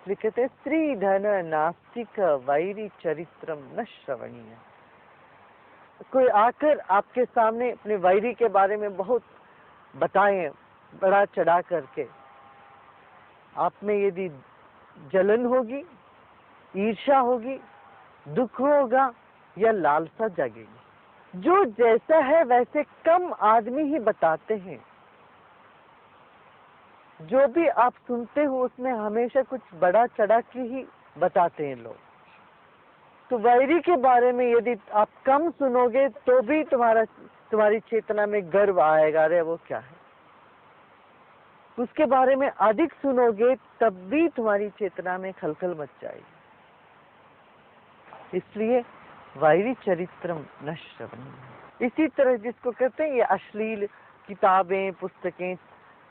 लिखते स्त्री धन नास्तिक वैरी चरित्रम न श्रवणीय। कोई आकर आपके सामने अपने वैरी के बारे में बहुत बताएं, बड़ा चढ़ा करके, आप में यदि जलन होगी, ईर्ष्या होगी, दुख होगा या लालसा जगेगी। जो जैसा है वैसे कम आदमी ही बताते हैं। जो भी आप सुनते हो उसमें हमेशा कुछ बड़ा चढ़ा के ही बताते हैं लोग। तो वैरी के बारे में यदि आप कम सुनोगे तो भी तुम्हारी चेतना में गर्व आएगा, अरे वो क्या है। उसके बारे में अधिक सुनोगे तब भी तुम्हारी चेतना में खलखल मच जाएगी। इसलिए वैरी चरित्रम न श्रवणीय। इसी तरह जिसको कहते हैं ये अश्लील किताबें, पुस्तकें,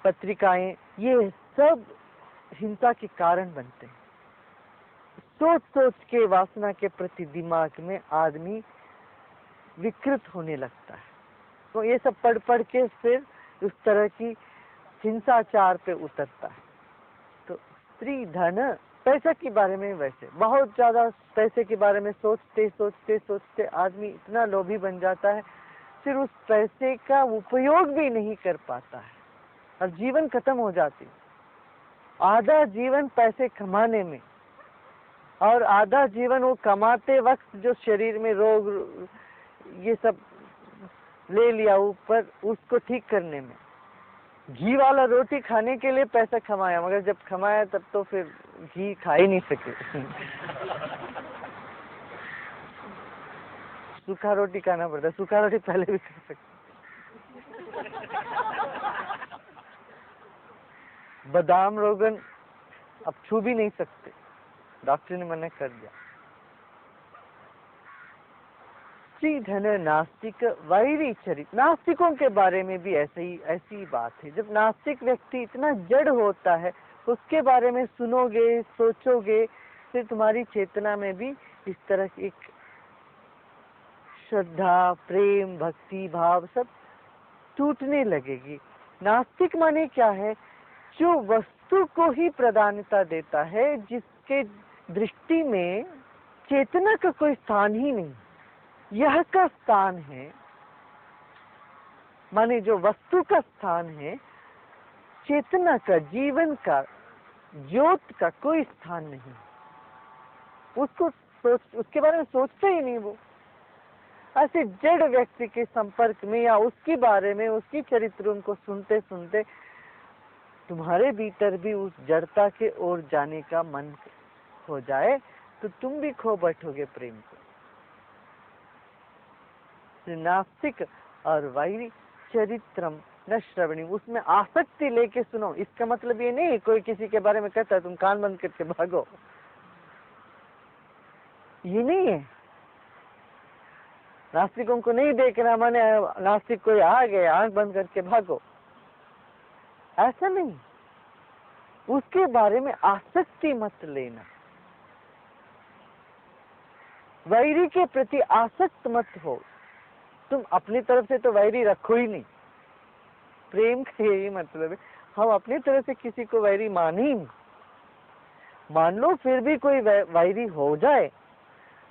पत्रिकाएं, ये सब हिंसा के कारण बनते हैं। सोच सोच के वासना के प्रति दिमाग में आदमी विकृत होने लगता है। तो ये सब पढ़ पढ़ के फिर उस तरह की हिंसाचार पे उतरता है। तो स्त्री धन, पैसा के बारे में वैसे बहुत ज्यादा पैसे के बारे में सोचते सोचते सोचते आदमी इतना लोभी बन जाता है, फिर उस पैसे का उपयोग भी नहीं कर पाता है और जीवन खत्म हो जाती। आधा जीवन पैसे कमाने में और आधा जीवन वो कमाते वक्त जो शरीर में रोग ये सब ले लिया ऊपर, उसको ठीक करने में। घी वाला रोटी खाने के लिए पैसा कमाया, मगर जब कमाया तब तो फिर घी खा ही नहीं सके। सूखा रोटी खाना पड़ता, सूखा रोटी पहले भी खा सकते। बादाम रोगन अब छू भी नहीं सकते, डॉक्टर ने मना कर दिया। स्त्री धन नास्तिक वैरी चरित्र। नास्तिकों के बारे में भी ऐसी बात है। जब नास्तिक व्यक्ति इतना जड़ होता है, उसके बारे में सुनोगे, सोचोगे, फिर तुम्हारी चेतना में भी इस तरह की एक श्रद्धा, प्रेम, भक्ति भाव सब टूटने लगेगी। नास्तिक माने क्या है? जो वस्तु को ही प्राधान्यता देता है, जिसके दृष्टि में चेतना का कोई स्थान ही नहीं, यह का स्थान है। माने जो वस्तु का स्थान है, चेतना का, जीवन का, ज्योत का कोई स्थान नहीं। उसके बारे में सोचते ही नहीं वो। ऐसे जड़ व्यक्ति के संपर्क में या उसके बारे में, उसकी चरित्रों को सुनते सुनते तुम्हारे भीतर भी उस जड़ता के ओर जाने का मन हो जाए तो तुम भी खो बैठोगे प्रेम को। नास्तिक और वैरी चरित्रम न श्रवणी, उसमें आसक्ति लेके सुनो। इसका मतलब ये नहीं कोई किसी के बारे में कहता है तुम कान बंद करके भागो, ये नहीं है। नास्तिकों को नहीं देखना माने नास्तिक कोई आ गए आंख बंद करके भागो, ऐसा नहीं। उसके बारे में आसक्ति मत लेना, वैरी के प्रति आसक्त मत हो। तुम अपनी तरफ से तो वैरी रखो ही नहीं। प्रेम का यही मतलब है, हम अपनी तरफ से किसी को वैरी मान ही नहीं। मान लो फिर भी कोई वैरी हो जाए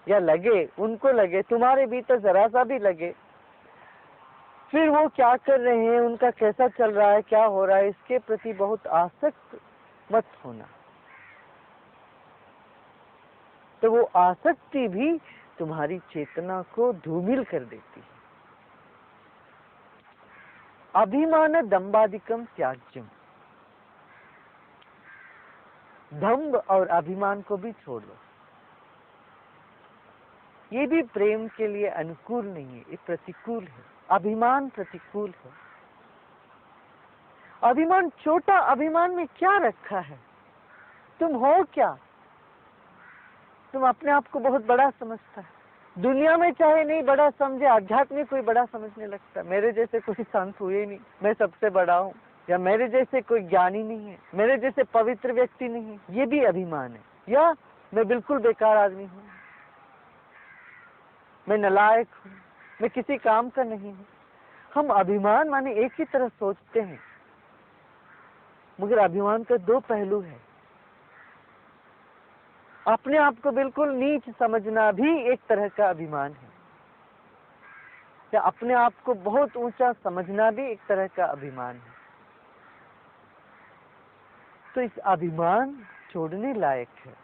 या लगे, उनको लगे, तुम्हारे भीतर जरा सा भी लगे, फिर वो क्या कर रहे हैं, उनका कैसा चल रहा है, क्या हो रहा है, इसके प्रति बहुत आसक्त मत होना। तो वो आसक्ति भी तुम्हारी चेतना को धूमिल कर देती है। अभिमान दंबादिकम त्याज्यम, दंभ और अभिमान को भी छोड़ दो। ये भी प्रेम के लिए अनुकूल नहीं है, ये प्रतिकूल है। अभिमान प्रतिकूल है। अभिमान, छोटा अभिमान में क्या रखा है? तुम हो क्या? तुम अपने आप को बहुत बड़ा समझता है। दुनिया में चाहे नहीं बड़ा समझे, अध्यात्म में कोई बड़ा समझने लगता है। मेरे जैसे कोई संत हुए नहीं, मैं सबसे बड़ा हूँ, या मेरे जैसे कोई ज्ञानी नहीं है, मेरे जैसे पवित्र व्यक्ति नहीं है, ये भी अभिमान है। या मैं बिल्कुल बेकार आदमी हूँ, मैं नालायक हूँ, मैं किसी काम का नहीं हूँ। हम अभिमान माने एक ही तरह सोचते हैं, मगर अभिमान का दो पहलू है। अपने आप को बिल्कुल नीच समझना भी एक तरह का अभिमान है, या अपने आप को बहुत ऊंचा समझना भी एक तरह का अभिमान है। तो इस अभिमान छोड़ने लायक है।